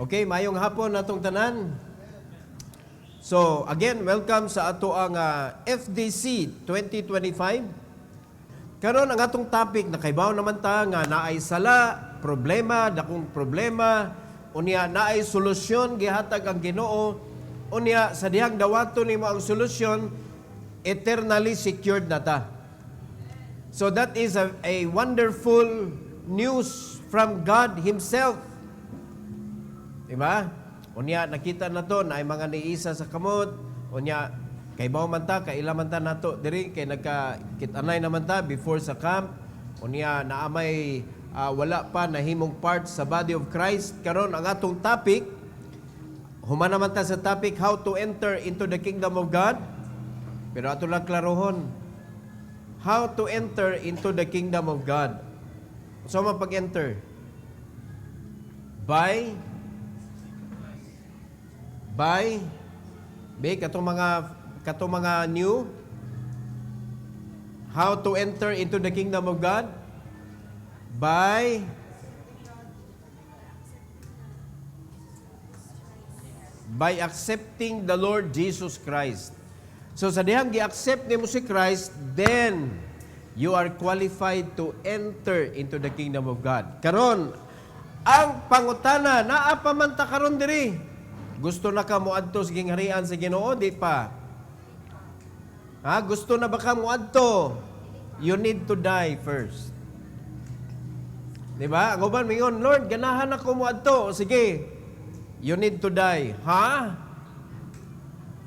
Okay, mayong hapon natong tanan. So, again, welcome sa ato ang FDC 2025. Karon ang atong topic, nakaibaw naman ta nga naay sala, problema, dakong problema, unya naay solusyon gihatag ang Ginoo, unya sa dihang dawaton nimo ang solusyon, eternally secured na ta. So that is a wonderful news from God Himself. Diba? Unya, nakita na to na ay mga niisa sa kamot. Unya, kay bao man ta, kaila man ta nato diri, kay nagka-kitanay naman ta before sa camp. Unya, naamay wala pa nahimong part sa body of Christ. Karon ang atong topic, human naman ta sa topic, how to enter into the kingdom of God. Pero ato lang klarohon, how to enter into the kingdom of God. So, mapag-enter? By katong mga new, how to enter into the kingdom of God? By accepting the Lord Jesus Christ. So sa dihang gi-accept nimo si Christ, then you are qualified to enter into the kingdom of God. Karon, ang pangutana, naa pa man ta karon diri. Gusto na ka muadto sa gingharian sa Ginoo, di pa? Gusto na ba ka muadto? You need to die first. Di ba? Ang uban mingon, Lord, ganahan ako muadto. Sige, you need to die.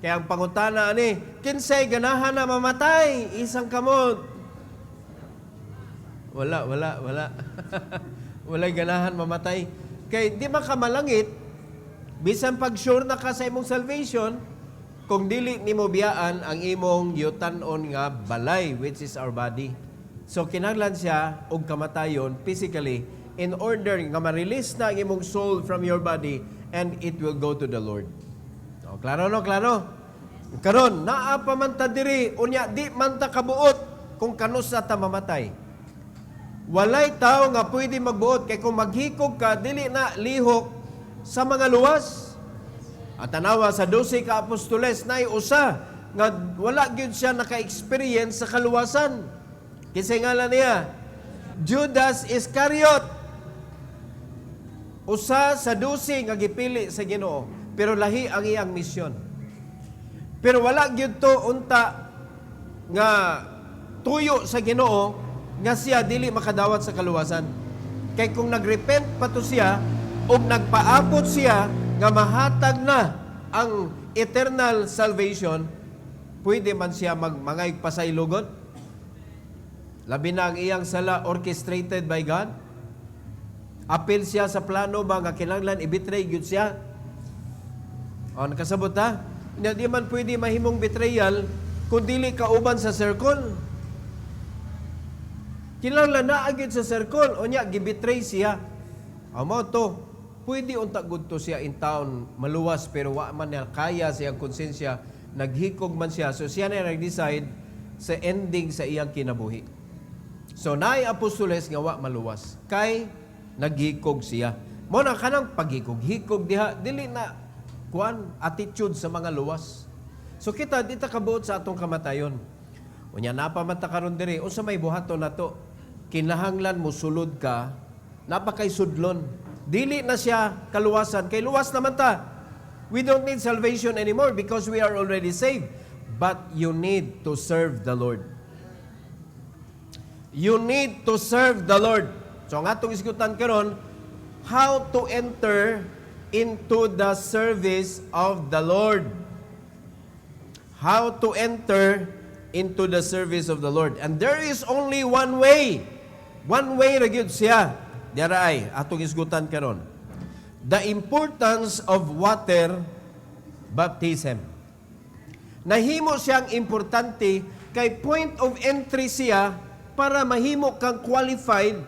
Kaya ang pangutana ni, kinsay ganahan na mamatay, isang kamot. Wala. Wala'y ganahan mamatay. Kaya di ba ka malangit, bisan pag sure na ka sa imong salvation, kung dili nimo biyaan ang imong yutan-on nga balay, which is our body. So kinahanglan siya og kamatayon physically in order nga ma-release na ang imong soul from your body and it will go to the Lord. O, klaro no, klaro. Karon, naa pa man ta diri, unya di man ta kabuot kung kanusa ta mamatay. Walay tao nga pwede magbuot kay kung maghikog ka, dili na lihok sa mga luwas. At tanawa sa 12 ka apostoles na usa nga wala gyud siya naka-experience sa kaluwasan. Kisay ngalan niya, Judas Iscariot. Usa sa 12 nga gipili sa Ginoo, pero lahi ang iyang misyon. Pero wala gyud to unta nga tuyo sa Ginoo nga siya dili makadawat sa kaluwasan. Kay kung nagrepent pa to siya, o nagpaabot siya nga mahatag na ang eternal salvation, pwede man siya magmangay pasaylogon. Labi na ang iyang sala orchestrated by God. Apil siya sa plano ba nga kinahanglan i-betray gyud siya. O nakasabot ha? Hindi man pwede mahimong betrayal kung dili ka uban sa circle. Kinahanglan na gyud sa circle, o nya gibetray siya. Amo to, pwede unta gud to siya in town maluwas pero wa man niya kaya siyang konsensya, naghikog man siya, so siya na nag-decide sa ending sa iyang kinabuhi. So naay apostoles nga wa maluwas kay naghikog siya. Mo na kanang paghikog-hikog diha dili na kuan attitude sa mga luwas. So kita dita kabuot sa atong kamatayon. Unya napamata karon diri unsa may buhaton nato? Kinahanglan mo sulod ka, napakay sudlon. Dili na siya kaluwasan. Kay luwas naman ta. We don't need salvation anymore because we are already saved. But you need to serve the Lord. You need to serve the Lord. So ang atong isgutan karon, how to enter into the service of the Lord. How to enter into the service of the Lord. And there is only one way. One way ra gyud siya. Dara ay atong isgutan karon. The importance of water baptism. Nahimo siyang importante kay point of entry siya para mahimo kang qualified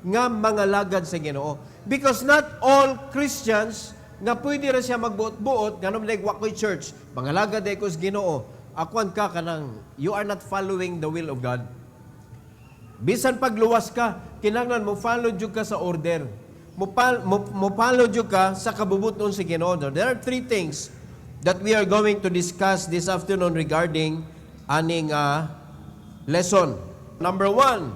nga mga lagad sa Ginoo. Because not all Christians nga pwede ra siya magbuot-buot nganom like wa ko'y church, mga lagad ay ko sa Ginoo. Akuan ka kanang you are not following the will of God. Bisan pagluwas ka, kinahanglan mo follow jud ka sa order. mupalo jud ka sa kabubuton sa Ginoo. There are three things that we are going to discuss this afternoon regarding aning lesson. Number one,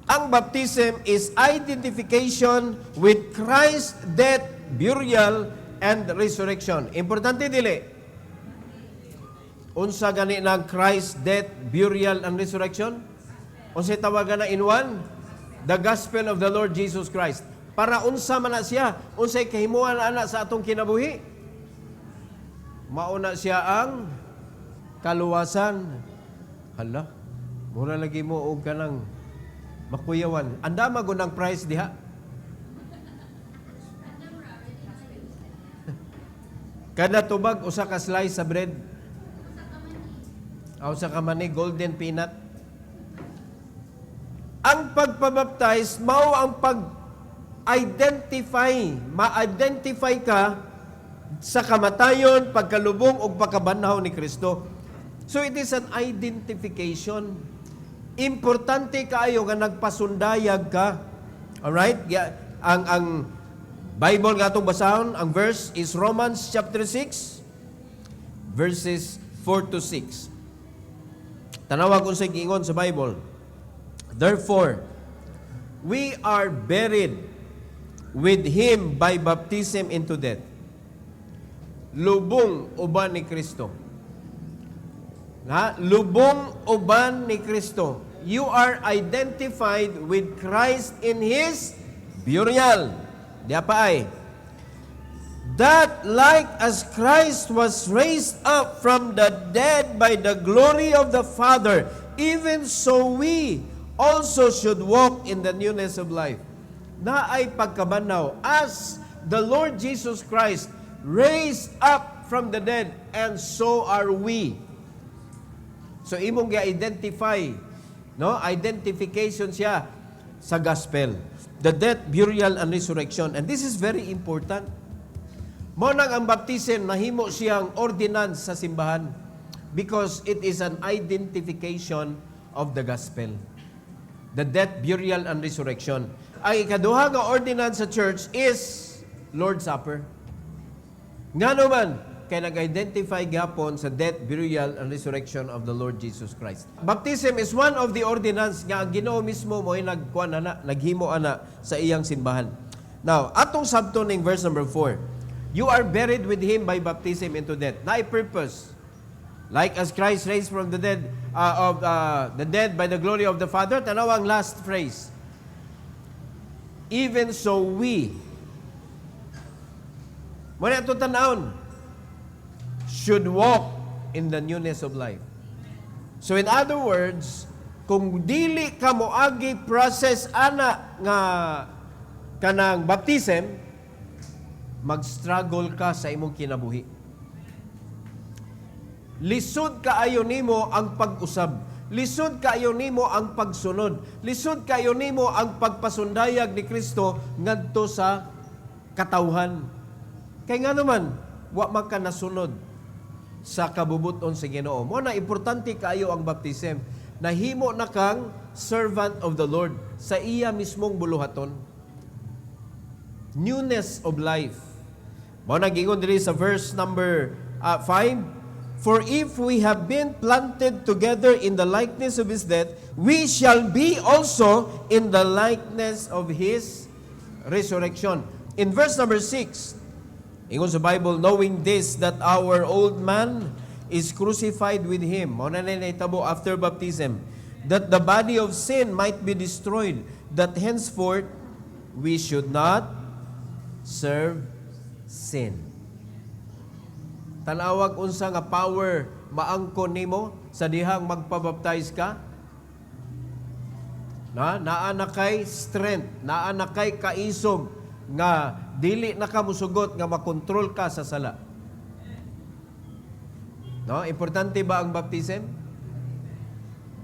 ang baptism is identification with Christ's death, burial, and resurrection. Importante dili. Unsa gani ng Christ's death, burial, and resurrection? Unsa tawagan na in one? The gospel of the Lord Jesus Christ. Para unsa man na siya, unsay kahimuan ana sa atong kinabuhi? Mauna siya ang kaluwasan. Hala, mura lagi mo og kanang makuyawan. Anda mago ng price diha. Kada tubag usa ka slice sa bread. Usa ka man ni golden peanut. Ang pagpabaptize mao ang ma-identify ka sa kamatayon, pagkalubong ug pagkabanhaw ni Kristo. So it is an identification. Importante kaayo nga nagpasundayag ka. Alright? Ang Bible nga itong basahon, ang verse is Romans chapter 6, verses 4 to 6. Tanawag kung sa giingon sa Bible. Therefore, we are buried with Him by baptism into death. Lubong uban ni Kristo. Lubong uban ni Kristo. You are identified with Christ in His burial. Diya pa ay. That like as Christ was raised up from the dead by the glory of the Father, even so we also should walk in the newness of life. Na ay pagkabanaw as the Lord Jesus Christ raised up from the dead, and so are we. So imong gi-identify, no? Identification siya sa gospel. The death, burial, and resurrection. And this is very important. Mo nang ang baptism nahimo siyang ordinance sa simbahan because it is an identification of the gospel. The death, burial, and resurrection. Ang ikaduha nga ordinance sa church is Lord's Supper. Nga naman, kaya nag-identify gapon sa death, burial, and resurrection of the Lord Jesus Christ. Baptism is one of the ordinance nga ang Ginoo mismo mo ay naghimo ana sa iyang simbahan. Now, atong sabtoning verse number 4. You are buried with Him by baptism into death. Na purpose. Like as Christ raised from the dead by the glory of the Father. Tanaw ang last phrase. Even so we. Muna ito tanawon. Should walk in the newness of life. So in other words, kung dili ka moagi process ana nga kanang baptism, mag-struggle ka sa imong kinabuhi. Lisod kaayo nimo ang pag-usab. Lisod kaayo nimo ang pagsunod. Lisod kaayo nimo ang pagpasundayag ni Kristo ngadto sa katawhan. Kay nga naman, wa man ka nasunod sa kabubuton sa Ginoo. Mo na importante kaayo ang baptism. Nahimo na kang servant of the Lord sa iya mismong buluhaton. Newness of life. Mo nagingon diri sa verse number 5. For if we have been planted together in the likeness of His death, we shall be also in the likeness of His resurrection. In verse number 6, ingon sa Bible, knowing this, that our old man is crucified with Him. Mao na nahitabo after baptism, that the body of sin might be destroyed, that henceforth we should not serve sin. Tanawag unsa nga power maangkon nimo sa dihang magpabaptize ka? Naa na kay strength, naa na kay kaisog nga dili na ka musugot nga makontrol ka sa sala. No, importante ba ang baptism?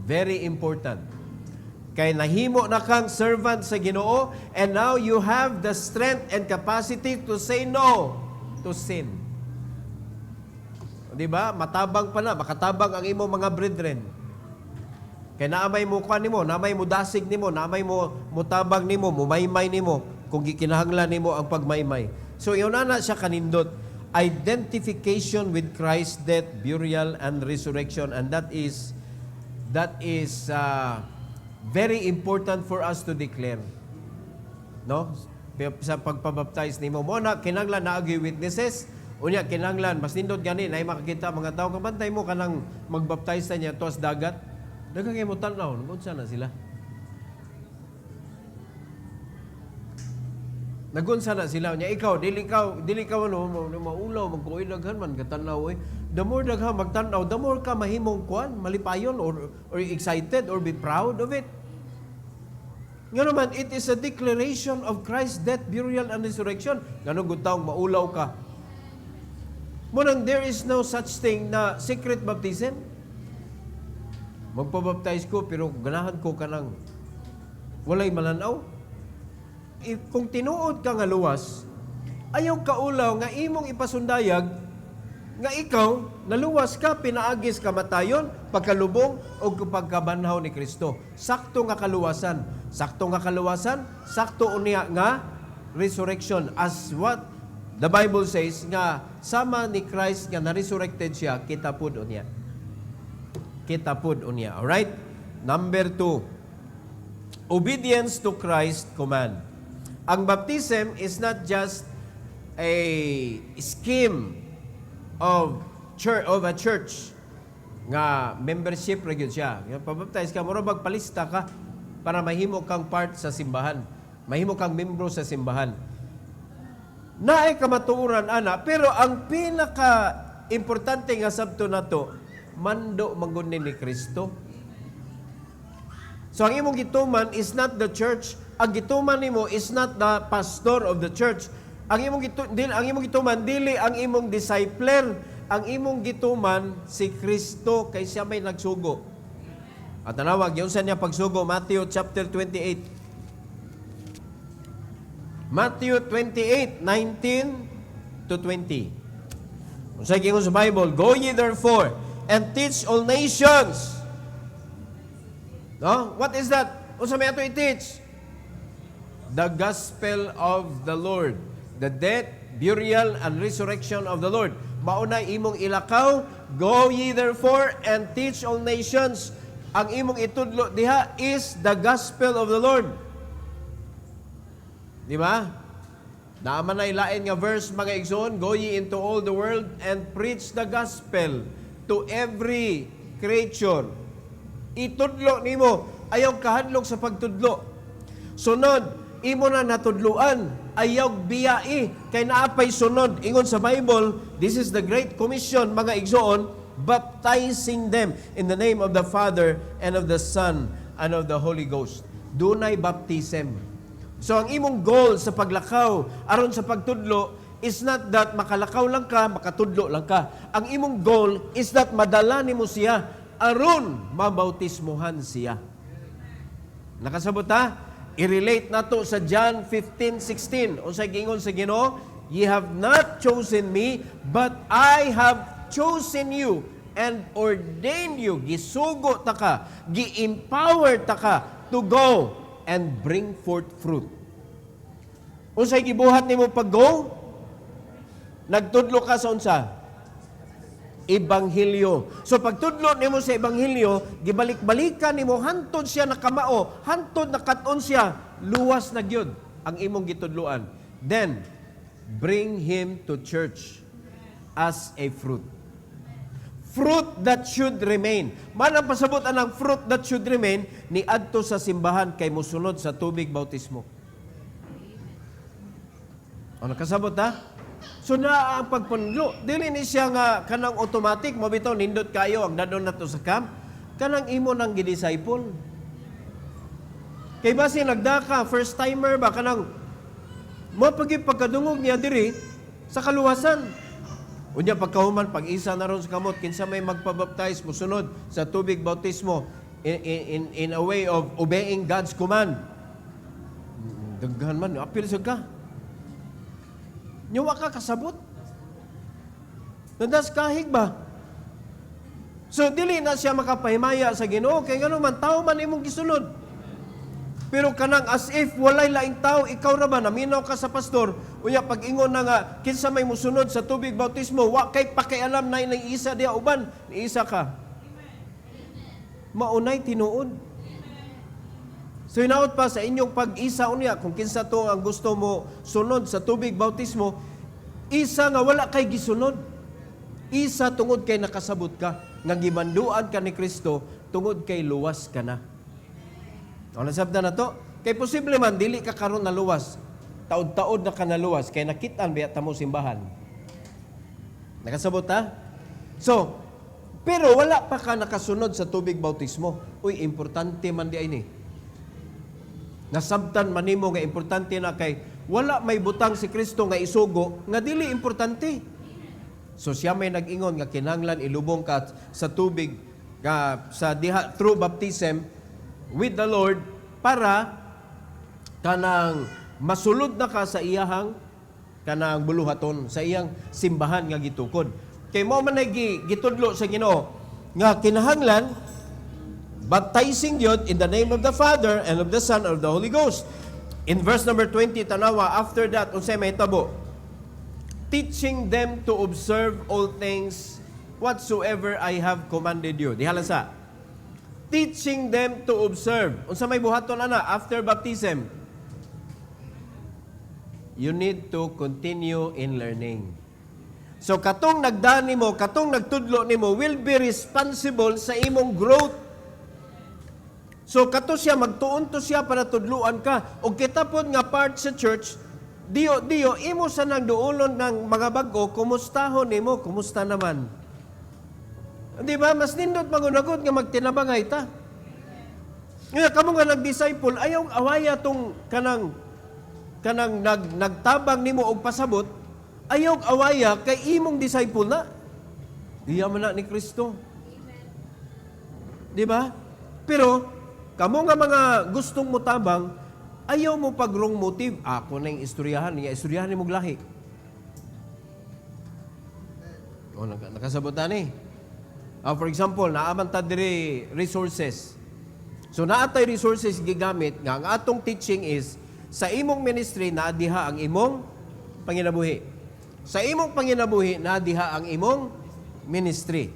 Very important. Kay nahimo na kang servant sa Ginoo, and now you have the strength and capacity to say no to sin. Di ba? Matabang pa na, makatabang ang imo mga brethren. Kay naamay mo kuan nimo, naamay mo dasig nimo, naamay mo mutabang nimo, mumaymay nimo. kung gikinahanglan nimo ang pagmaymay. So iyon na siya kanindot, identification with Christ's death, burial, and resurrection, and that is very important for us to declare. No? Sa pagpabaptize nimo mo na kinahanglan na agi witnesses, unya kinahanglan mas nindot gani na makakita mga tao kabantay mo kanang magbaptize ta niya tuwas dagat. Daghang mo tan-aw, unsa na sila? Nagunsa na sila niya, ikaw dili ka maulaw magkuoy daghan man katanaw eh. The more daghan magtanaw, the more ka mahimong kuan, malipayon or excited or be proud of it. Nga naman, it is a declaration of Christ's death, burial, and resurrection. Ganun gutawng maulaw ka. Munang there is no such thing na secret baptism. Magpabaptize ko pero ganahan ko kanang walay malanaw. Kung tinuod ka nga luwas, ayaw kaulaw nga imong ipasundayag nga ikaw naluwas ka, pinaagis kamatayon, pagkalubong o pagkabanhaw ni Kristo. Sakto nga kaluwasan. Sakto nga kaluwasan, sakto unya nga resurrection. As what the Bible says nga sama ni Christ nga na-resurrected siya, kita pud unya. Kita pud unya. Alright? Number 2. Obedience to Christ's command. Ang baptism is not just a scheme of a church nga membership ra gyud siya. Nga pabaptize ka, mura magpalista ka para mahimo kang part sa simbahan. Mahimo kang membro sa simbahan. Naay kamatuoran ana, pero ang pinaka importante nga sabto nato, mando manggod ni Kristo. So ang imong gituman is not the church. Ang gituman nimo is not the pastor of the church. Ang imong gituman dili ang imong discipler. Ang imong gituman si Kristo kay siya may nagsugo. At tanawag yung sa niya pagsugo, Matthew chapter 28. Matthew 28, 19 to 20. Kung sa sa Bible, go ye therefore and teach all nations. No? What is that? Kung sa may ato i-teach? The gospel of the Lord. The death, burial, and resurrection of the Lord. Mauna imong ilakaw, go ye therefore and teach all nations. Ang imong itudlo diha is the gospel of the Lord. Di ba? Naaman na ilain nga verse mga igsoon, go ye into all the world and preach the gospel to every creature. Itudlo nimo, ayaw kahadlok sa pagtudlo. Sunod, imo na natudluan, ayaw biyai, kay naapay sunod. Ingon sa Bible, this is the Great Commission, mga igsoon, baptizing them in the name of the Father and of the Son and of the Holy Ghost. Dunay baptism. So ang imong goal sa paglakaw, aron sa pagtudlo, is not that makalakaw lang ka, makatudlo lang ka. Ang imong goal is that madala nimo siya, aron mabautismuhan siya. Nakasabot ha? I-relate nato sa John 15:16. O sa gingon sa Ginoo, ye have not chosen me, but I have chosen you and ordained you. Gisugo ta ka, gi-empower ta ka to go and bring forth fruit. O sa gibuhat nimo pag-go, nagtudlo ka sa unsa? Ebanghelyo. So pagtudlo nimo sa ebanghelyo, gibalik-balikan nimo hantod siya nakamao, hantod nakaton siya, luwas na gyud ang imong gitudloan. Then bring him to church as a fruit. Fruit that should remain. Man ang pasabot anang fruit that should remain ni adto sa simbahan kay mosunod sa tubig bautismo. O nakasabot ha? So na ang pagpunlo, dili ni siya nga kanang automatic, mabitaw nindot kayo ang dadon nato sa camp, kanang imo nang gidisciple. Kay basi nagdaka, first timer ba, kanang mo pagkadungog niya diri sa kaluwasan. Unya pagkahuman, pag-isa na ron sa kamot, kinsa may magpabaptize, musunod sa tubig bautismo in a way of obeying God's command. Daghan man, apil sa ka. Nyawa ka kasabot. Nadas kahig ba? So, dili na siya makapahimaya sa Ginoo. Kaya gano'n man, tao man imong gisunod. Pero kanang as if walay laing tao, ikaw ra ba naminaw ka sa pastor, unya pag-ingon na nga kinsa may musunod sa tubig bautismo, wa kay pakialam na ng isa diya uban, ni isa ka. Maunay tinuod. So hinaot pa sa inyong pag-isa unya kung kinsa to ang gusto mo sunod sa tubig bautismo, isa nga wala kay gisunod. Isa tungod kay nakasabot ka, nga gimanduan ka ni Kristo, tungod kay luwas ka na. Ano sabda na to? Kay posible man dili ka karon na luwas. Taod-taod na ka na luwas kay nakitaan biya ta mo simbahan. Nakasabot ha? So, pero wala pa ka nakasunod sa tubig bautismo. Uy, importante man di ay ni. Nasabtan man nimo nga importante na kay wala may butang si Kristo nga isugo nga dili importante. So siya may nag-ingon nga kinahanglan ilubong ka sa tubig sa diha through baptism with the Lord para kanang masulod na ka sa iyahang kanang buluhaton, sa iyang simbahan nga gitukod. Kay mo man gitudlo sa Ginoo nga kinahanglan baptizing yun in the name of the Father and of the Son and of the Holy Ghost. In verse number 20 tanawa, after that unsay mahitabo? Teaching them to observe all things whatsoever I have commanded you. Dihala sa teaching them to observe. Unsa may buhaton ana after baptism? You need to continue in learning. So katong nagdaan nimo, katong nagtudlo nimo will be responsible sa imong growth. So kato siya magtuon to siya para tudluan ka. Og kita pod nga part sa church, diyo imo sa nang duolon ng mga bag-o, kumustahon nimo, kumusta naman? Di ba? Mas nindot magunagod nga magtinabangay ta. Nga kamo nga nag-disciple, ayaw awaya tong kanang nagtabang nimo og pasabot, ayaw awaya kay imong disciple na. Diya man na ni Kristo. Di ba? Pero kamo nga mga gustong mutabang, ayaw mo pag wrong motive. Ako na yung istoryahan ni mong lahi. O, nakasabutan eh. For example, naaman ta diri resources. So, naatay resources gigamit nga ang atong teaching is, sa imong ministry, naadiha ang imong panginabuhi. Sa imong panginabuhi, naadiha ang imong ministry.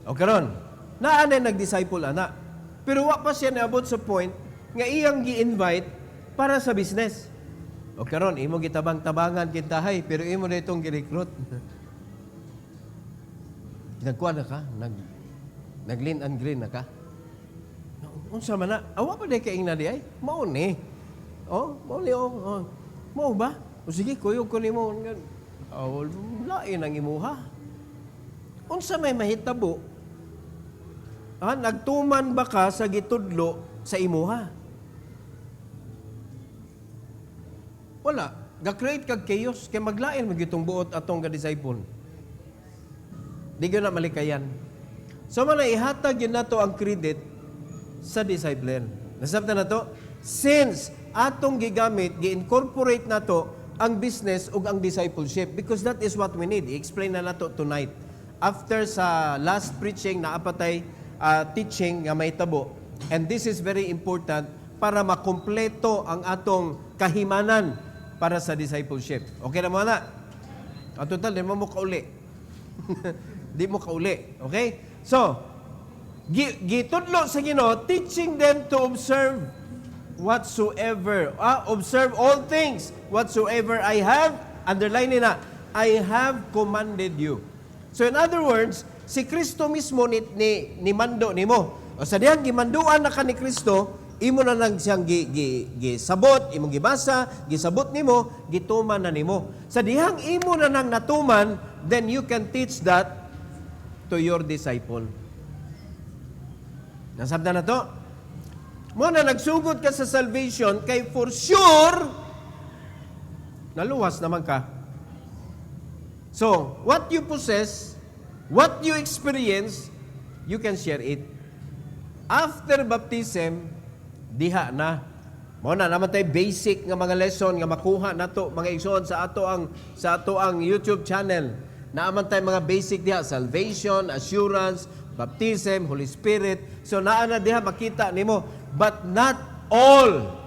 O karon, naanay nag-disciple ana. Pero wa pa siya naabot sa point nga iyang gi-invite para sa business. O karon imo gitabang-tabangan kintahay pero imo na itong gi-recruit. Nagkuha na ka? Nag-lean and green na ka? Unsa man na? Awa pa day kaing na di ay? Mao ni. Mao ni. Mao ba? O sige, kuyog ko nimo. Lain ang imuha. Unsa may mahitabo? Nagtuman ba ka sa gitudlo sa imuha? Wala. Ga-create kag chaos. Kaya maglain magitong buot atong ga-disciple. Di ko na malikayan. So, man ihatag yun na to ang credit sa discipline. Nasabta na to? Since atong gigamit, gi-incorporate na to ang business ug ang discipleship because that is what we need. I-explain na to tonight. After sa last preaching na apatay teaching nga may tabo. And this is very important para makumpleto ang atong kahimanan para sa discipleship. Okay na mo na? Ang total, di mo kauli. Di mo kauli. Okay? So, gitudlo sa Ginoo, teaching them to observe whatsoever. Observe all things whatsoever I have, underline nila, I have commanded you. So in other words, si Kristo mismo ni mando nimo. O sa diyang gimanduan na ka ni Kristo, imo na lang siyang gisabot, imong gibasa, gisabot nimo, gituman na nimo. Sa dihang imo na nang natuman, then you can teach that to your disciple. Nasabda na to? Mo na nagsugod ka sa salvation, kay for sure, naluwas naman ka. So, what you possess, what you experience, you can share it. After baptism, diha na. Mo na naman tayo basic nga mga lesson nga makuha nato mga igsoon sa ato ang YouTube channel. Naaman tayo mga basic diha, salvation, assurance, baptism, Holy Spirit. So naa na diha makita nimo, but not all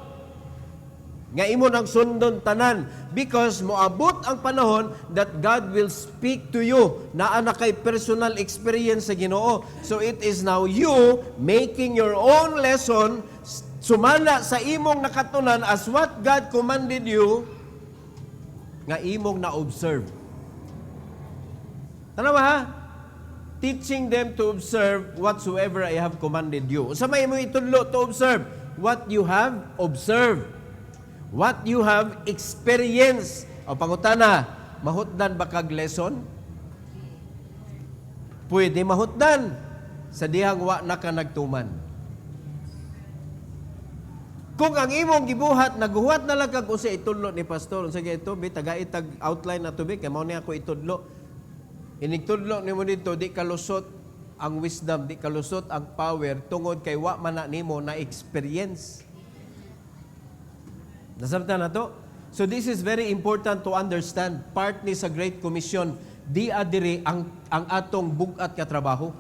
nga imo nang sundon tanan, because moabot ang panahon that God will speak to you. Naa na kay personal experience sa Ginoo. So it is now you making your own lesson, sumala sa imong nakatunan as what God commanded you, nga imong na-observe. Tanawa ha? Teaching them to observe whatsoever I have commanded you. Sa may mo itudlo to observe what you have observed. What you have experienced. O pangutana, mahutdan ba kag lesson? Pwede mahutdan sa dihang wa na ka nagtuman. Kung ang imong gibuhat, naguhat na lang kag usa itudlo ni pastor, unsa gyud ito, taga-itag outline na tubig, kay mao ni ako itudlo. Inigtudlo nimo dito, di kalusot ang wisdom, di kalusot ang power, tungod kay wa man na nimo na experience. Nasabtan na to? So this is very important to understand. Part ni sa Great Commission, di adiri ang atong bugat ka trabaho.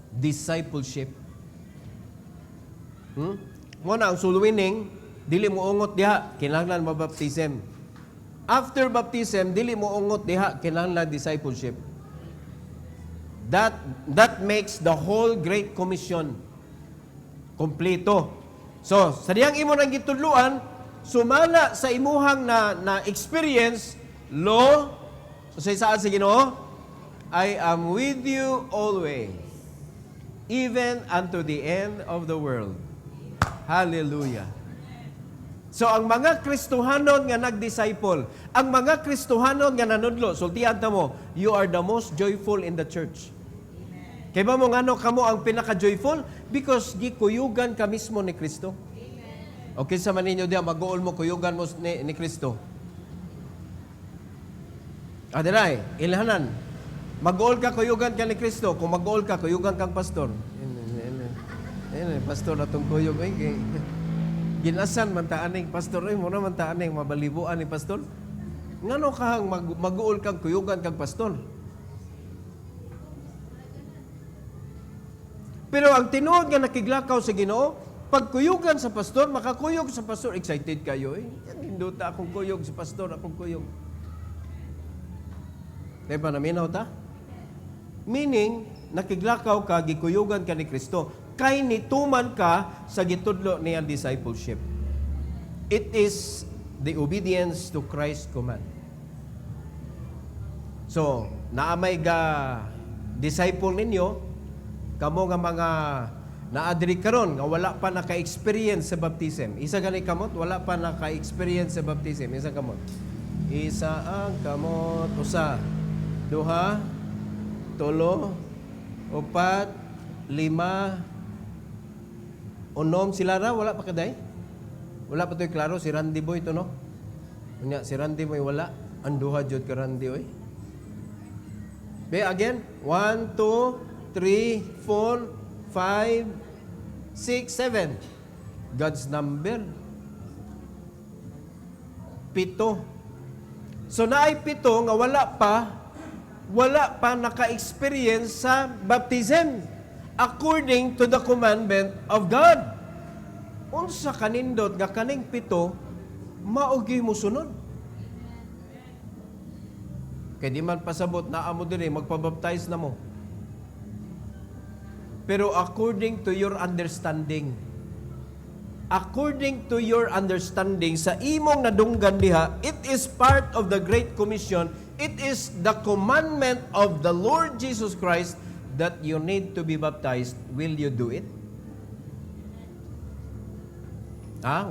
Discipleship. Muna ang suluwining, dili mo ungot diha, kinahanglan mabaptism. After baptism, dili mo ungot diha, kinahanglan discipleship. That makes the whole Great Commission kompleto. So, sa diyang imo nang gitudluan, sumala sa imuhang na experience, lo, so saan sa Ginoo, I am with you always, even unto the end of the world. Hallelujah. So, ang mga Kristohanon nga nag-disciple, ang mga Kristohanon nga nanudlo, sultihan ta mo, you are the most joyful in the church. Kaya ba mo ngano kamo ang pinaka-joyful? Because gikuyugan ka mismo ni Kristo. Okay sa maninyo diya, mag-uol mo, kuyugan mo ni Kristo. Adiray, ilhanan. Mag-uol ka, kuyugan ka ni Kristo. Kung mag-uol ka, kuyugan kang pastor. Pastor na itong kuyog. Ginasan man taaning pastor. Muna man taaning mabalibuan ni pastor. Ngano kahang mag-uol kang kuyugan kang pastor? Pero ang tinuod nga nakiglakaw sa Ginoo, pagkuyugan sa pastor, makakuyog sa pastor, excited kayo eh. Hinduta akong kuyog sa pastor, akong kuyog. Diba naminaw ta? Meaning, nakiglakaw ka, gikuyugan ka ni Kristo. Kay nituman ka sa gitudlo niya discipleship. It is the obedience to Christ's command. So, naamay ga disciple ninyo, kamo nga mga naadri karon nga wala pa naka-experience sa baptism. Isa gani kamot, wala pa naka-experience sa baptism. Isa kamot. Isa ang kamot, usa, duha, tulo, upat, lima, unom. Sila ra, wala pa kaday? Wala pa to'y klaro, si Randy Boy to no? Unya, si Randy Boy wala. Ang duha jud ka Randy oy. Be again, 1, 2, 3, 4, 5, 6, 7. God's number. 7. So naay 7 nga wala pa naka-experience sa baptism according to the commandment of God. Unsa kanindot nga kaning 7 maogi mo sunod. Kay di man pasabot na amo diri magpabaptize na mo. Pero according to your understanding, sa imong nadunggan diha, it is part of the Great Commission, it is the commandment of the Lord Jesus Christ that you need to be baptized. Will you do it?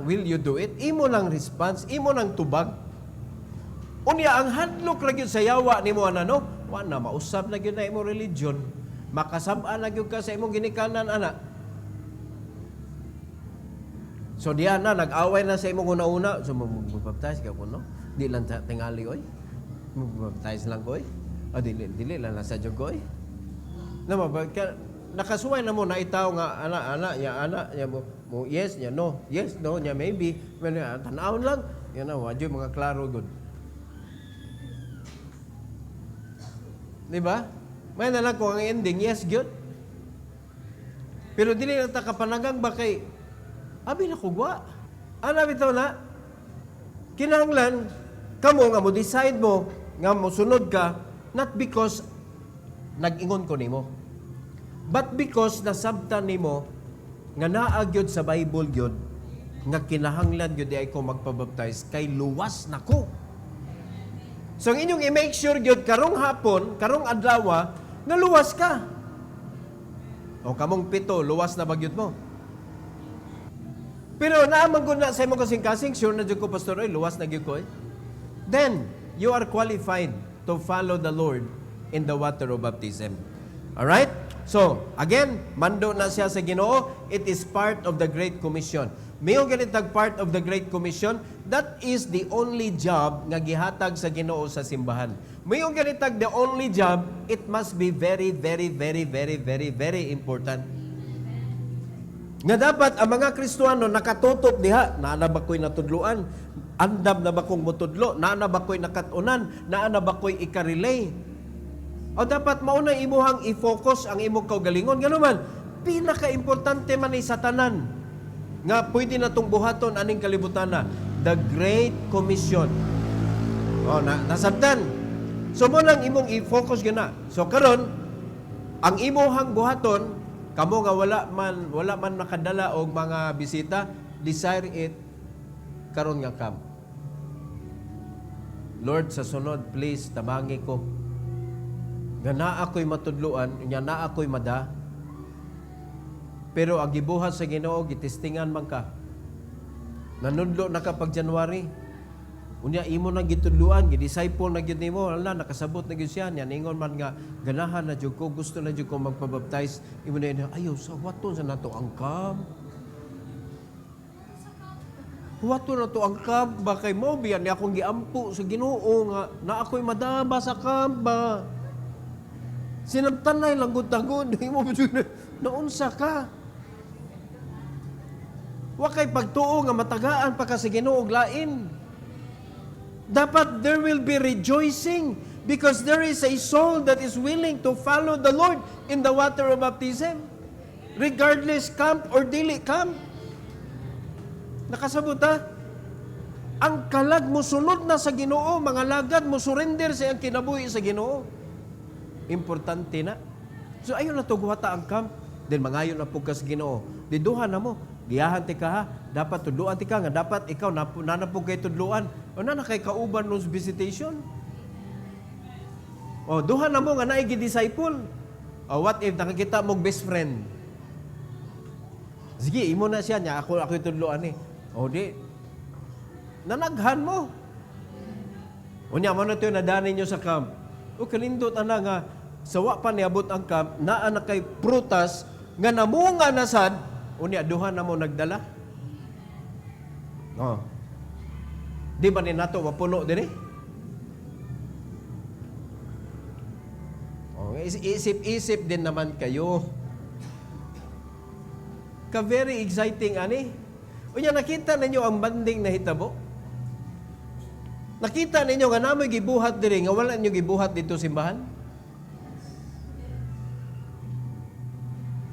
Will you do it? Imo lang response, imo lang tubag. Unya, ang hadlok ra gyud sa yawa nimo ano? Wa na mausab na gyud na imo religion. Makasab-an na gyud ka sa imong ginikanan ana. So diyan na nag-away na sa imong una-una, so magbaptize ka kuno. Di lang tingali oy. Magbaptize lang ko oy. Dili lang nasa jud ko oy. Nakasuway na mo na itaw nga ana ya mo yes ya no, yes no ya maybe. Well, tan-awon lang. Yan na wa jud mga klaro gud. Di ba? May nalang ko ang ending, yes, good. Pero dili lang ta kapanagang ba kay, abi na kugwa. Ano bitaw na? Kinahanglan, kamo nga mo decide mo, nga mo sunod ka, not because nag-ingon ko nimo, but because nasabtan nimo, nga naagyod sa Bible gyud, nga kinahanglan gyud di ay ko magpabaptize, kay luwas na ko. So, ang inyong i-make sure gyud karong hapon, karong adlaw, nga luwas ka. O kamong 7, luwas na bagyod mo. Pero naamang ko na sa imong kasing-kasing, sure na dyan ko, Pastor, luwas na gyud ko. Then, you are qualified to follow the Lord in the water of baptism. Alright? So, again, mando na siya sa Ginoo. It is part of the Great Commission. Mayong ganitag part of the Great Commission, that is the only job nga gihatag sa Ginoo sa simbahan. Mayong ganitag the only job, it must be very, very, very, very, very, very important. Nga dapat ang mga Kristiyano nakatutok diha, naana ba ko'y natudluan? Andam na ba kong mutudlo? Naana ba ko'y nakatunan? Naana ba ko'y ikarelay? O dapat mauna imuhang i-focus ang imong kaugalingon. Ganun man, pinaka-importante man ay satanan nga pwede na itong buhaton aning kalibutan na, the Great Commission. O, nasabtan. So, mo lang imong i-focus gana. So, karon ang imuhang buhaton, kamo nga wala man nakadala og mga bisita, desire it karon nga kam. Lord, sa sunod, please, tabangi ko. Nga naa ako'y matudluan, nga naa ako'y mada, pero ang gibuhat sa Ginoo, gitistingan man ka. Nanudlo na kapag January, unya imo na gitudluan, gidisciple na gyud nimo, ala nakasabot na gyud siya, yan ingon man nga ganahan na jud ko, gusto na jud ko magpabaptize, imo na ayo sa waton sa nato ang kam. Wato na to ang kam, ba kay mo biyan ni akong giampo sa Ginoo nga na ako'y madaba sa kam ba. Sinabtanay lang gud-tagod, imo naunsa ka. Wa kay pagtuo nga matagaan pa ka sa Ginoo og lain. Dapat there will be rejoicing because there is a soul that is willing to follow the Lord in the water of baptism. Regardless camp or dili camp. Nakasabot ha? Ang kalag mo sunod na sa Ginoo, mga lagad mo surrender sa iyang kinabuhi sa Ginoo. Importante na. So ayon na to guhata ang camp. Then mangayon na po ka sa Ginoo. Diduha na mo. Giyahan ti ka ha. Dapat tudluan ti ka nga. Dapat ikaw nanapog kay tudluan. O na kay kauban nung visitation. O duha na mo nga naigi disciple. O what if nakakita mong best friend? Sige, imo na siya niya. Ako tudluan eh. O di. Nanaghan mo. O niya mo na ito nadanin nyo sa camp. O kalindot ana nga. Sawa pa niabot ang camp. Naa na kay prutas. Nga namunga na sad. Unya, duha na mo nagdala. Oh. Di ba ni nato mapuno din eh? Oh, isip-isip din naman kayo. Ka-very exciting, ani. Unya, nakita ninyo ang banding na hitabo? Nakita ninyo nga namoy gibuhat diri, nga wala ninyo gibuhat dito simbahan?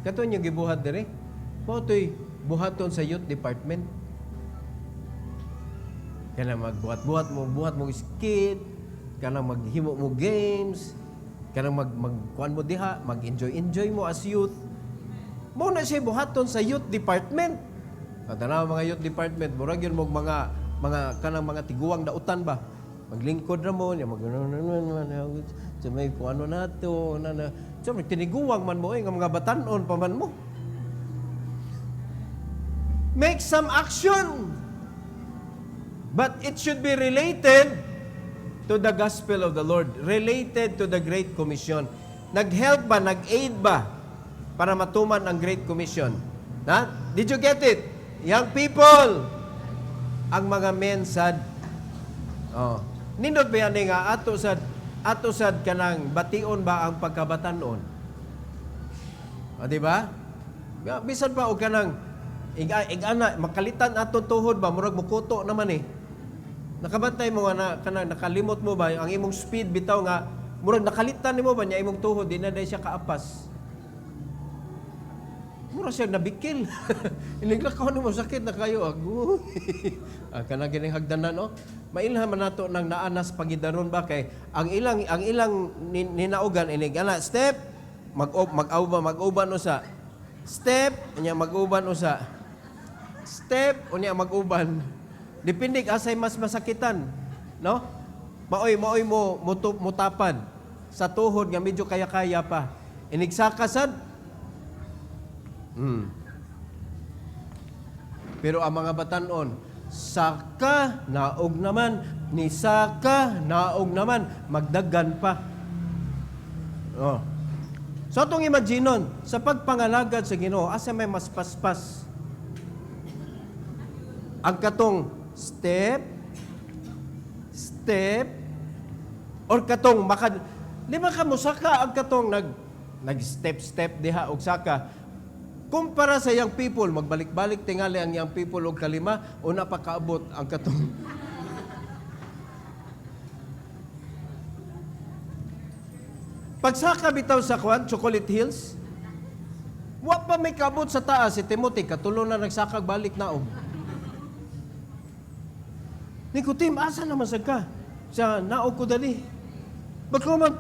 Kato ninyo gibuhat diri? Motoy buhaton sa youth department. Kana magbuhat-buhat mo, buhat mo skit, kana maghimo mo games, kana magkuan mo diha, mag-enjoy mo as youth. Mo na siya buhaton sa youth department. At mga youth department, murag yun mo mga kanang mga tiguang dautan ba? Maglingkod na mo, niya so may kuano na to, so tiniguang man mo, nga mga batanon pa man mo. Make some action. But it should be related to the gospel of the Lord. Related to the Great Commission. Nag-help ba? Nag-aid ba? Para matuman ang Great Commission. Ha? Did you get it? Young people, ang mga men sad. Oh. Nindot ba yan nga? Ato sad kanang bation ba ang pagkabatanon? O, diba? Bisan pa o kanang igana, makalitan ato tuhod ba? Murag mukuto naman eh. Nakabantay mo nga nakalimot mo ba? Ang imong speed bitaw nga, murag nakalitan ni mo ba niya imong tuhod? Di na dahil siya kaapas. mura siya nabikil. Iniglakaw ni mo sakit na kayo. Agoy. Kanang gining hagdanan, no? Mailhan man nato nang naanas pagidaron ba kay ang ilang ninaugan inig ana step mag-uban usa. Step unya mag-uban usa. Step unya mag-uban. Depende asay mas masakitan, no? Maoy mo mutapad sa tuhod nga medyo kaya-kaya pa. Inigsakasad. Pero ang mga batanon, saka naog naman, ni saka naog naman, magdaggan pa. Oh. So itong imaginon, sa pagpangalagad sa Ginoo, asa may mas paspas. Ang katong step, or katong di ba ka mo saka ang katong nag-step diha og saka. Kumpara sa young people, magbalik-balik tingali ang young people og kalima, una pa kaabot ang katong. Pagsaka bitaw sa Chocolate Hills, wa pa may kaabot sa taas si Timothy, katulo na nagsakag balik naog. Nikotim, asa naman sa ka? Sa naog ko dali. Baka man,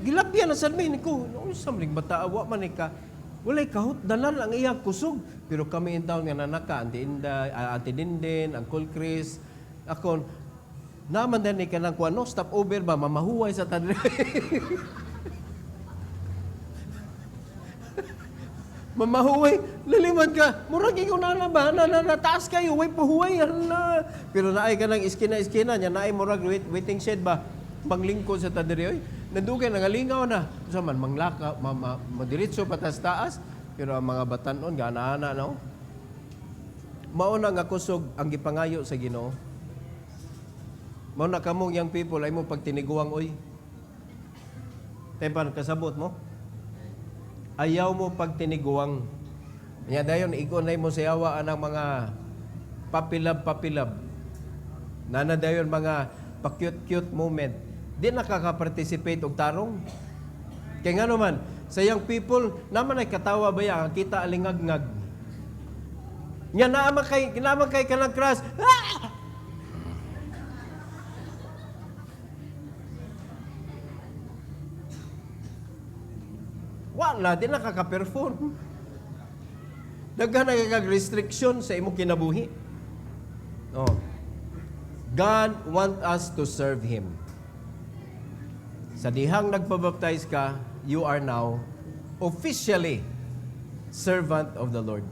gilapyan na sa amin ko. Ano sa maling bata, wa man ka. Walay kahot, dalan ang iyang kusog. Pero kami in town nga nanaka, Auntie Dinden, Uncle Chris, ako, naman din ka ng kuano, stop over ba, mamahuway sa tadre. Mamahuway, laliman ka, murag ikaw na ba, nataas kayo, way pahuway, hala. Pero naay ka ng iskina-iskina, niya naay murag waiting shed ba, panglingkod sa tadre, oy. Nandugay, nangalingaw na. So man, manglaka, madiritso patas-taas. Pero ang mga batanon, gana-ana, no? Mauna nga kusog ang gipangayo sa Ginoo. Mauna kamong young people, ay mo pagtiniguang, oy. Tempan, kasabot mo? Ayaw mo pagtiniguang. Kaya dayon, ikonay mo sayawa ang mga papilab-papilab. Nana dayon mga pa-cute-cute moment. Di nakaka-participate og tarong. Kaya nga naman, sa young people, naman ay katawa ba yan, kita alingag-ngag. Nga naman kay kanang crush. Ah! Wala, di nakaka-perform. Daghan nagkag-restriction sa imong kinabuhi. Oh. God want us to serve Him. Sa dihang nagpabaptize ka, you are now officially servant of the Lord.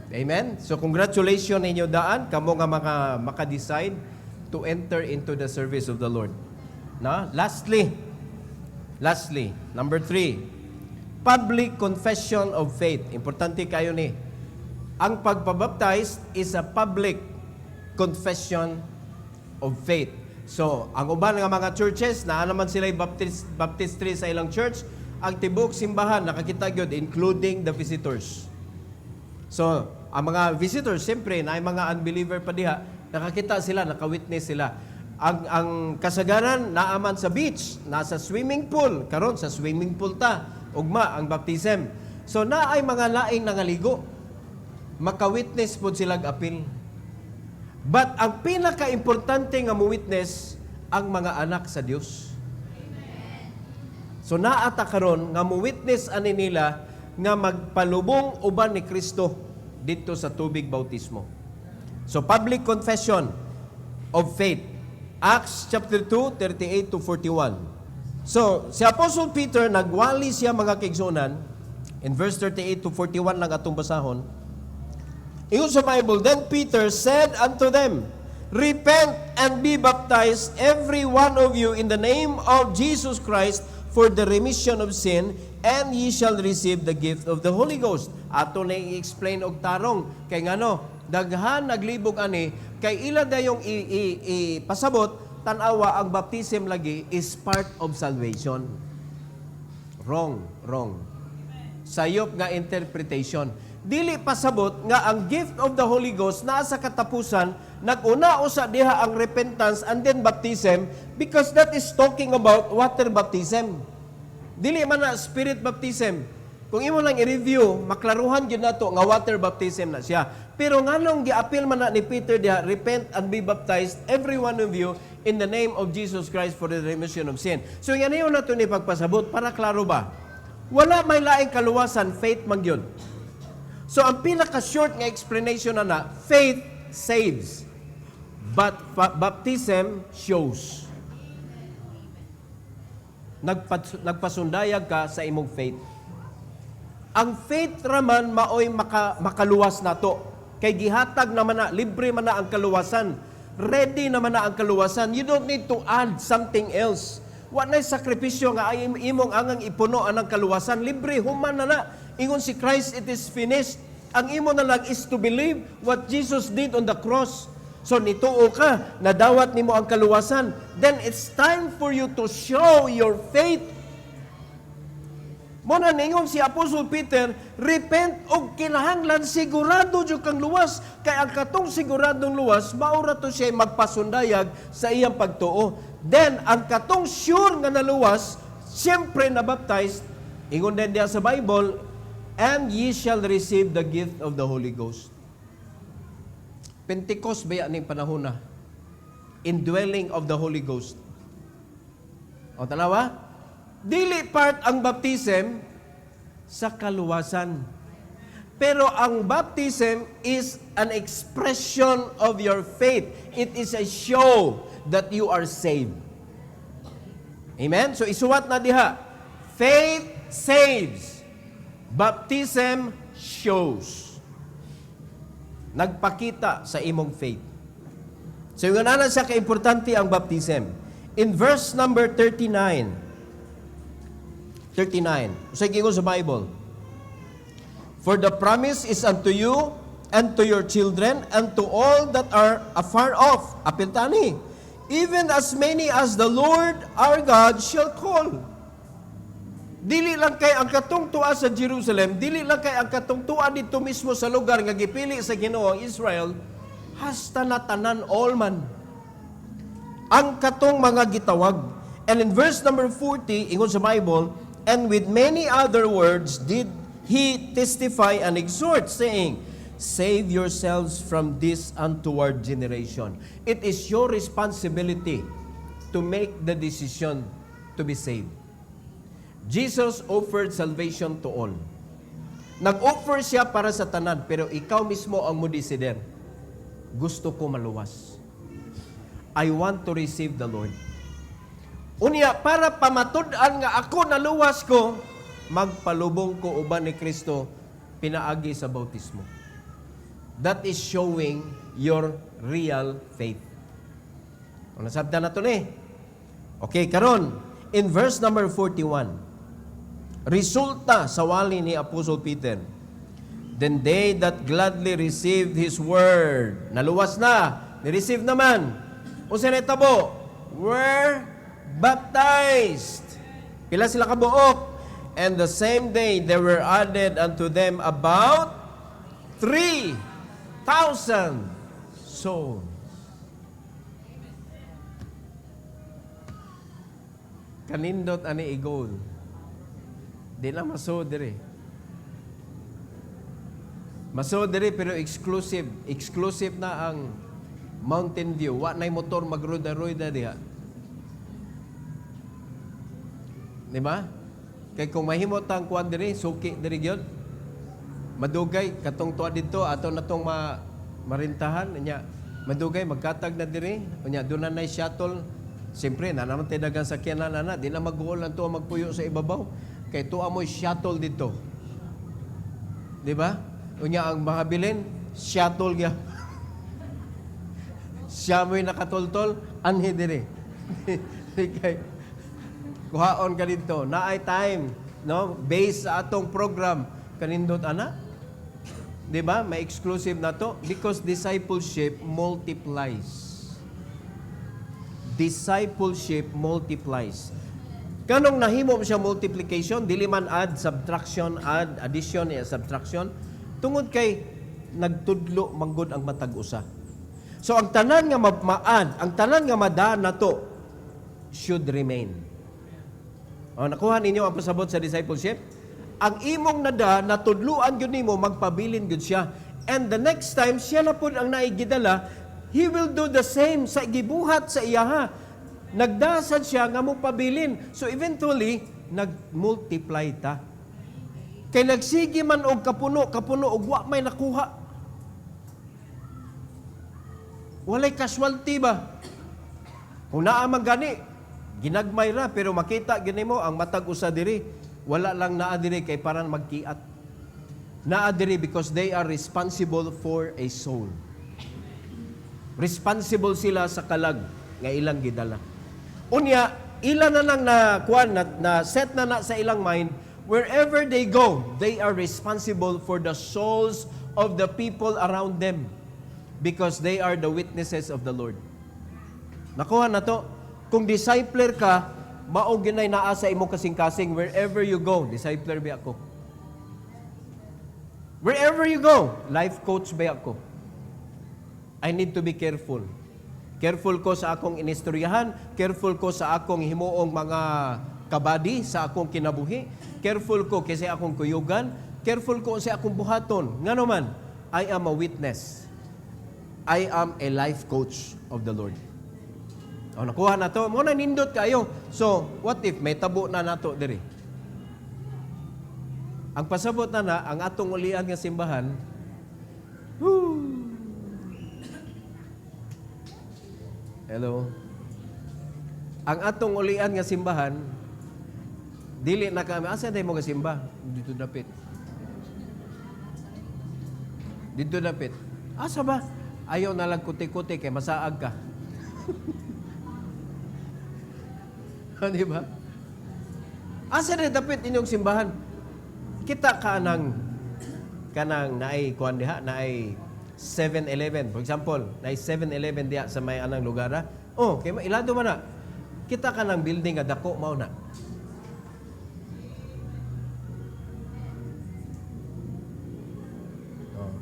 Amen? So congratulations ninyo daan, kamo nga maka-decide to enter into the service of the Lord. Na? Lastly, number 3, public confession of faith. Importante kayo ni. Ang pagpabaptize is a public confession of faith. So, ang uban nga mga churches, naa naman sila baptistry sa ilang church, ang tibok simbahan, nakakita gyud including the visitors. So, ang mga visitors, siyempre, na mga unbeliever pa diha, nakakita sila, nakawitness sila. Ang kasagaran, naaman sa beach, nasa swimming pool, karon sa swimming pool ta, ugma ang baptism. So, naay mga laing nangaligo, makawitness po silang apil. But ang pinaka-importante nga mo-witness ang mga anak sa Dios. So naata karon nga mo-witness ani nila nga magpalubong uban ni Kristo dito sa tubig bautismo. So public confession of faith. Acts chapter 2, 38 to 41. So si Apostle Peter nagwali siya mga kaigsunan in verse 38 to 41 lang atong basahon. Ingon sa Bible, then Peter said unto them, repent and be baptized every one of you in the name of Jesus Christ for the remission of sin, and ye shall receive the gift of the Holy Ghost. Ato na i-explain og tarong kay ngano daghan naglibog ani kay ila dayong ipasabot tan-awa ang baptism lagi is part of salvation. Wrong. Sayop nga interpretation. Dili pasabot nga ang gift of the Holy Ghost naa sa katapusan, nag-una usa diha ang repentance and then baptism, because that is talking about water baptism. Dili man na spirit baptism. Kung imo lang i-review, maklaruhan gyud nato nga water baptism na siya. Pero nganong giapil man na ni Peter diha, repent and be baptized every one of you in the name of Jesus Christ for the remission of sin. So yan yun nato ni pagpasabot para klaro ba? Wala may laing kaluwasan, faith man gyud. So ang pinaka-short nga explanation na faith saves. But baptism shows. Nagpasundayag ka sa imong faith. Ang faith raman maoy makaluwas nato. Kay gihatag naman na, libre man na ang kaluwasan. Ready naman na ang kaluwasan. You don't need to add something else. Wa na'y sakripisyo nga ay imong angang ipuno anang kaluwasan. Libre, human na. Ingon si Christ, it is finished. Ang imo na lang is to believe what Jesus did on the cross. So nituo ka, nadawat nimo ang kaluwasan. Then it's time for you to show your faith. Muna ningon si Apostol Peter, repent og kinahanglan sigurado jud kang luwas. Kay ang katong siguradong luwas, maura to siya magpasundayag sa iyang pagtuo. Then, ang katong sure nga naluwas, siyempre nabaptized, ingon din diya sa Bible, and ye shall receive the gift of the Holy Ghost. Pentecost ba yan panahon na? Indwelling of the Holy Ghost. O tanawa? Dili part ang baptism sa kaluwasan. Pero ang baptism is an expression of your faith. It is a show that you are saved. Amen? So isuwat na diha. Faith saves. Baptism shows. Nagpakita sa imong faith. So yung ana siya kaimportante ang baptism. In verse number 39. Usay gingon sa Bible. For the promise is unto you and to your children and to all that are afar off. Apil tani. Even as many as the Lord our God shall call. Dili lang kay ang katong tuwa sa Jerusalem, dili lang kay ang katong tuwa dito mismo sa lugar nga gipili sa Ginoo ang Israel, hasta na tanan all man. Ang katong mga gitawag. And in verse number 40, ingon sa Bible, and with many other words did he testify and exhort, saying, save yourselves from this untoward generation. It is your responsibility to make the decision to be saved. Jesus offered salvation to all. Nag-offer siya para sa tanan, pero ikaw mismo ang mo-decider. Gusto ko maluwas. I want to receive the Lord. Unya, para pamatud-an nga ako naluwas ko, magpalubong ko uban ni Kristo, pinaagi sa bautismo. That is showing your real faith. Kung nasabda na ito ni. Okay, karon in verse number 41, resulta sa wali ni Apostle Peter, then they that gladly received his word, naluwas na, ni-receive naman, unsa na itabo, were baptized. Pila sila kabuok? And the same day there were added unto them about 3,000 souls. Kanindot ani igol. Di na masodere. Masodere pero exclusive. Exclusive na ang Mountain View. Wa na'y motor magruda-ruda diha. Di ba? Kay kung mahimot ang kuan diri, suki diri gyud. Madugay katong tuwa dito ato natong marintahan nya. Madugay magkatag na diri, nya doon na shuttle. Siyempre, na naman tayo dagang sakyanan na di na mag-uol lang to magpuyo sa ibabaw. Kay tuwa mo shuttle dito. Di ba? Unya ang mahabilin, shuttle gya. Siya mo'y nakatultol, anhi diri. Kay kuhaon ka dito. Naay time, no? Based sa atong program, kanindot ana. 'Di ba? May exclusive na to because discipleship multiplies. Discipleship multiplies. Kanong nahimo siya multiplication, dili man add, subtraction, add, addition, subtraction. Tungod kay nagtudlo manggod ang matag usa. So ang tanan nga ma-add, ang tanan nga madaan nato should remain. O, nakuha ninyo ang pasabot sa discipleship? ang imong nada natudluan gyud nimo magpabilin gyud siya. And the next time siya na pud ang naigidala, he will do the same sa gibuhat sa iyaha. Nagdasad siya nga mo pabilin. So eventually nag-multiply ta. Kay nagsigi man og kapuno og wa may nakuha. Walay casualty ba? Kung naa man gani, ginagmay ra pero makita gini mo ang matag usa diri. Wala lang naa diri kay parang magkiat. Naa diri because they are responsible for a soul. Responsible sila sa kalag nga ilang gidala. Unya, ilan na lang na set na sa ilang mind, wherever they go, they are responsible for the souls of the people around them because they are the witnesses of the Lord. Nakuha na to. Kung discipler ka, maong ginay naa sa imo kasing-kasing, wherever you go, discipler ba ako? Wherever you go, life coach ba ako? I need to be careful. Careful ko sa akong inistoryahan, careful ko sa akong himuong mga kabadi, sa akong kinabuhi, careful ko kasi akong kuyugan, careful ko sa akong buhaton. Nga naman, I am a witness. I am a life coach of the Lord. O, nakuha na to. Muna nindot kayo. So, what if may tabo na nato diri? Ang pasabot na ang atong ulian nga simbahan, hello. Ang atong ulian nga simbahan, dili na kami, asa tayo mo nga simba? Dito dapit. Dito dapit. Asa ba? Ayaw na lang kuti-kuti kay masaag ka. Di ba? Asa na dapit inyong simbahan? Kita kanang naay kuan diha, naay 7-Eleven. For example, naay 7-Eleven diha sa may anang lugar. Oh, kay ilado man na. Kita kanang building nga dako mao na. Oh.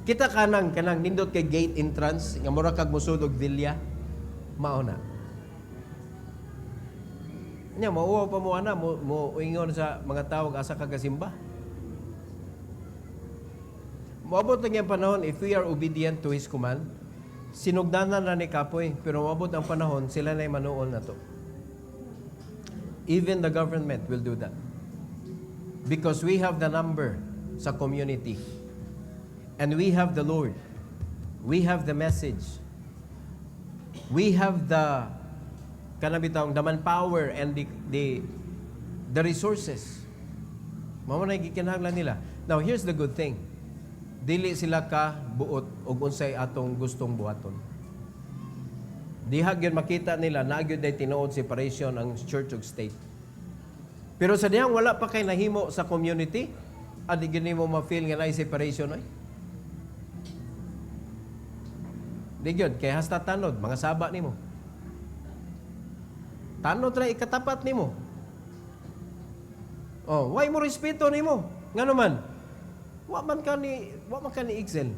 Kita kanang nindot kay gate entrance nga mura kag musud og vilya mao na. Nya mauwa pa mo ana mo ingon sa mga tawag asa ka kasimba. Moabot lang yung panahon, if we are obedient to His command, sinugdanan na ni Kapoy, pero moabot ang panahon, sila na yung manuol na to. Even the government will do that. Because we have the number sa community. And we have the Lord. We have the message. We have the the manpower and the resources. Mao na gikinahanglan nila. Now, here's the good thing. Dili sila ka buot og unsay atong gustong buhaton. Diha gyud makita nila na gyud ay tinuod separation ang church ug state. Pero sa dihang wala pa kay nahimo sa community, adi gyud nimo ma-feel nga naay separation ay. Di gyud kay hasta tanod mga saba nimo. Tanod ra ikatapat nimo. Oh, why mo respeto nimo? Ngano man? Wa man ka ni Excel.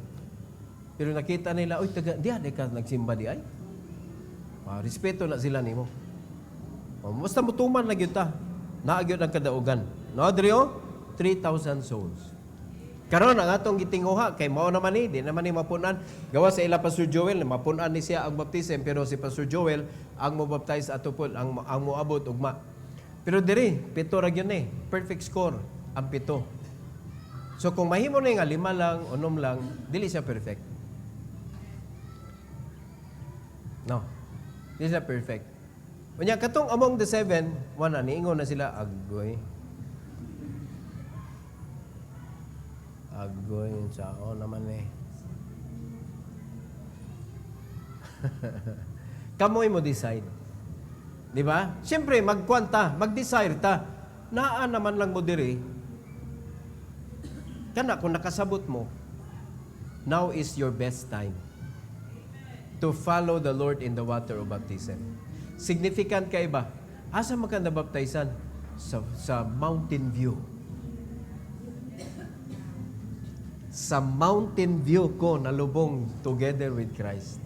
Pero nakita nila, oy taga diha ka nagsimba di ay. Respeto na sila nimo. Basta mutuman na gyud ta. Naa gyud ang kadaugan. No, Adrio? 3,000 souls. Karon ang atong gitinguha kay mao naman ni di naman ni mapunan. Gawa sa ila Pastor Joel, mapunan ni siya ang baptism pero si Pastor Joel ang mo-baptize ato po ang moabot ugma. Pero diri, 7 ra gyud ni. Perfect score ang 7. So kung mahimo na nga 5 lang, 6 lang, dili siya perfect. No. Dili siya perfect. Unya katong among the 7, wala niingon na sila agoy. Agoy sao naman eh. Kamoy mo decide. Di ba? Siyempre, magkwanta, mag-desire ta. Naa naman lang mo diri. Kana kung nakasabot mo, now is your best time to follow the Lord in the water of baptism. Significant kay ba? Asa man ka nabaptizan? Sa Mountain View. Sa Mountain View ko nalubong together with Christ.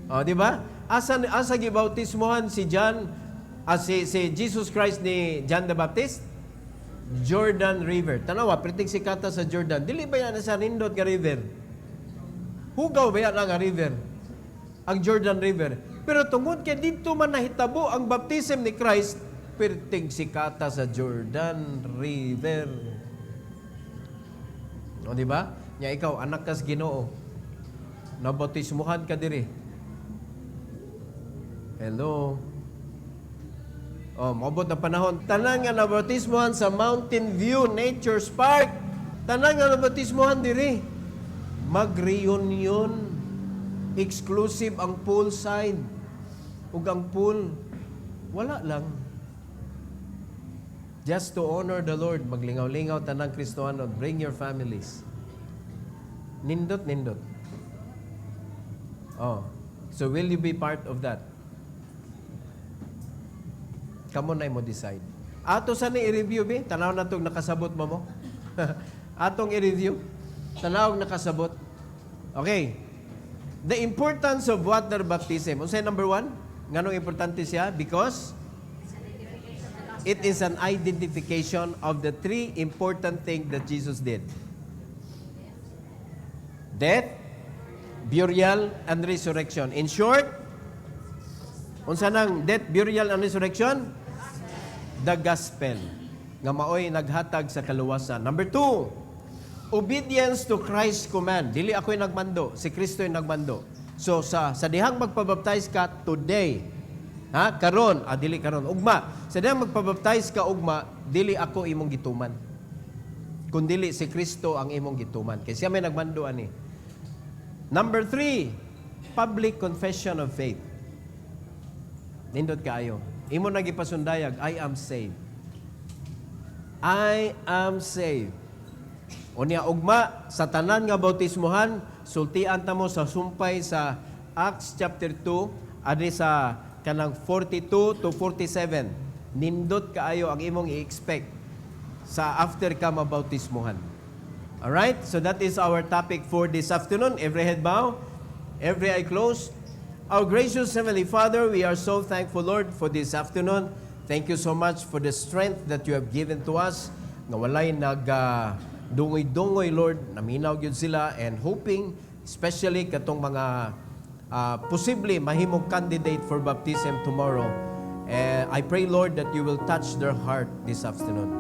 O, di ba? Asa gibautismohan si John, si Jesus Christ ni John the Baptist? Jordan River. Tanawa, pritig sikata sa Jordan. Dili ba yan sa nindot nga river? Hugaw ba yan nga river? Ang Jordan River. Pero tungod kay dito man nahitabo ang baptism ni Christ, pritig sikata sa Jordan River. O di ba? Nya ikaw, anak kas Ginoo. Nabautismuhan ka diri. Hello. Oh, maabot na panahon. Tanan nga nabautismuhan sa Mountain View Nature's Park. Tanan nga nabautismuhan diri. Mag-reunion. Exclusive ang poolside. Ug ang pool, wala lang. Just to honor the Lord, maglingaw-lingaw tanang Kristohanon. Bring your families. Nindot. Oh. So will you be part of that? Kamo na mo decide. Ato sa ni i-review bi, tanaw na tong nakasabot mo. Atong i-review. Tanaw nakasabot. Okay. The importance of water baptism. Unsay number 1? Nganong importante siya? Because it is an identification of the 3 important things that Jesus did. Death, burial, and resurrection. In short, unsa nang death, burial, and resurrection? The gospel. Nga maoy naghatag sa kaluwasan. Number 2, obedience to Christ's command. Dili ako'y nagmando, si Kristo yung nagmando. So sa dihang magpabaptize ka today, karon, dili karon, ugma. Sa dihang magpabaptize ka ugma, dili ako imong gituman. Kun dili si Kristo ang imong gituman. Kay siya may nagmando ani. Number 3, public confession of faith. Nindot kaayo. Imo nagipasundayag, I am saved. I am saved. Unya ugma sa tanan nga bautismohan, sultian ta mo sa sumpay sa Acts chapter 2, adi sa kanang 42 to 47. Nindot kaayo ang imong i-expect sa after ka mabautismohan. Alright? So that is our topic for this afternoon. Every head bow, every eye closed. Our gracious Heavenly Father, we are so thankful, Lord, for this afternoon. Thank you so much for the strength that you have given to us. Nga walay dungoy-dungoy, Lord, naminaw gyud sila and hoping, especially katong mga posible mahimong candidate for baptism tomorrow. I pray, Lord, that you will touch their heart this afternoon.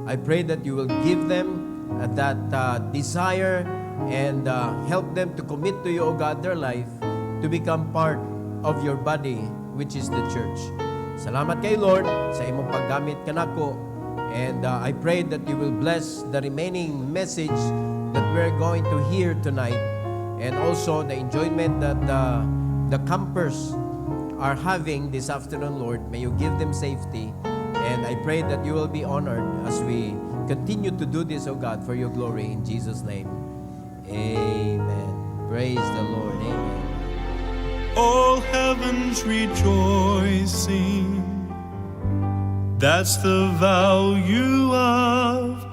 I pray that you will give them that desire and help them to commit to you, O God, their life, to become part of your body, which is the church. Salamat kay Lord sa imong paggamit kanako. And I pray that you will bless the remaining message that we're going to hear tonight, and also the enjoyment that the campers are having this afternoon, Lord. May you give them safety. And I pray that you will be honored as we continue to do this, O God, for your glory. In Jesus' name, amen. Praise the Lord. Amen. All heaven's rejoicing. That's the value of